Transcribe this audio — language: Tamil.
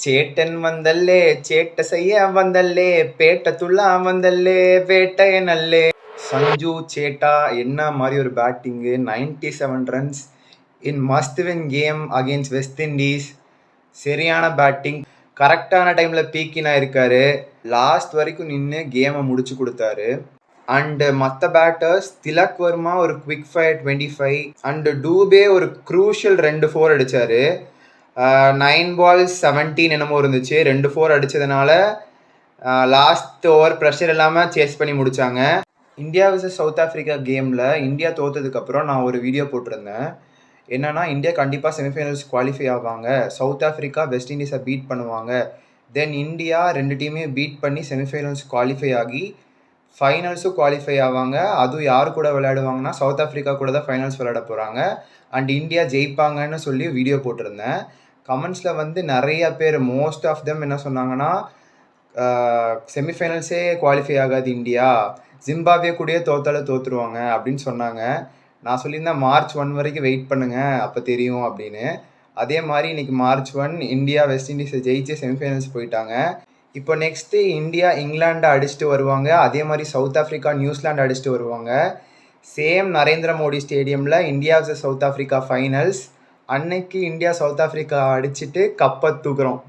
சேட்டன் வந்தல்லே சேட்ட செய்ய வந்தல்லே பேட்ட துள்ளா வந்தல்லே வேட்டைய நல்லே. சஞ்சு சேட்டா என்ன மாதிரி ஒரு batting. 97 runs in must win game against west Indies. சரியான பேட்டிங், கரெக்டான டைமில் பீக்கினா இருக்காரு. லாஸ்ட் வரைக்கும் நின்று கேமை முடிச்சு கொடுத்தாரு. அண்டு மற்ற பேட்டர்ஸ் திலக் வர்மா ஒரு குவிக் ஃபயர் 25 அண்டு டூபே ஒரு க்ரூஷியல் 2 4 அடித்தார். 9 balls 17 என்னமோ இருந்துச்சு. 2 4 அடித்ததுனால லாஸ்ட் ஓவர் ப்ரெஷர் இல்லாமல் சேஸ் பண்ணி முடித்தாங்க. இந்தியா vs சவுத் ஆஃப்ரிக்கா கேமில் இந்தியா தோற்றதுக்கப்புறம் நான் ஒரு வீடியோ போட்டிருந்தேன். என்னன்னா, இந்தியா கண்டிப்பாக செமிஃபைனல்ஸ் குவாலிஃபை ஆவாங்க, சவுத் ஆஃப்ரிக்கா வெஸ்ட் இண்டீஸை பீட் பண்ணுவாங்க, தென் இந்தியா 2 டீமையும் பீட் பண்ணி செமிஃபைனல்ஸ் குவாலிஃபை ஆகி ஃபைனல்ஸும் குவாலிஃபை ஆவாங்க. அதுவும் யார் கூட விளையாடுவாங்கன்னா சவுத் ஆஃப்ரிக்கா கூட தான் ஃபைனல்ஸ் விளையாட போகிறாங்க. அண்ட் இந்தியா ஜெயிப்பாங்கன்னு சொல்லி வீடியோ போட்டிருந்தேன். கமெண்ட்ஸில் வந்து நிறைய பேர், மோஸ்ட் ஆஃப் தெம் என்ன சொன்னாங்கன்னா, செமிஃபைனல்ஸே குவாலிஃபை ஆகாது இந்தியா, ஜிம்பாப்வே கூடயே தோற்றுருவாங்க அப்படின்னு சொன்னாங்க. நான் சொல்லியிருந்தேன் March 1 வரைக்கும் வெயிட் பண்ணுங்கள், அப்போ தெரியும் அப்படின்னு. அதே மாதிரி இன்னைக்கு March 1 இந்தியா வெஸ்ட் இண்டீஸை ஜெயிச்சு செமிஃபைனல்ஸ் போயிட்டாங்க. இப்போ நெக்ஸ்ட்டு இந்தியா இங்கிலாண்டை அடிச்சுட்டு வருவாங்க. அதே மாதிரி சவுத் ஆஃப்ரிக்கா நியூசிலாந்து அடிச்சுட்டு வருவாங்க. சேம் நரேந்திர மோடி ஸ்டேடியமில் India vs south Africa finals. அன்னைக்கு இந்தியா சவுத் ஆஃப்ரிக்கா அடிச்சுட்டு கப்பை தூக்குறோம்.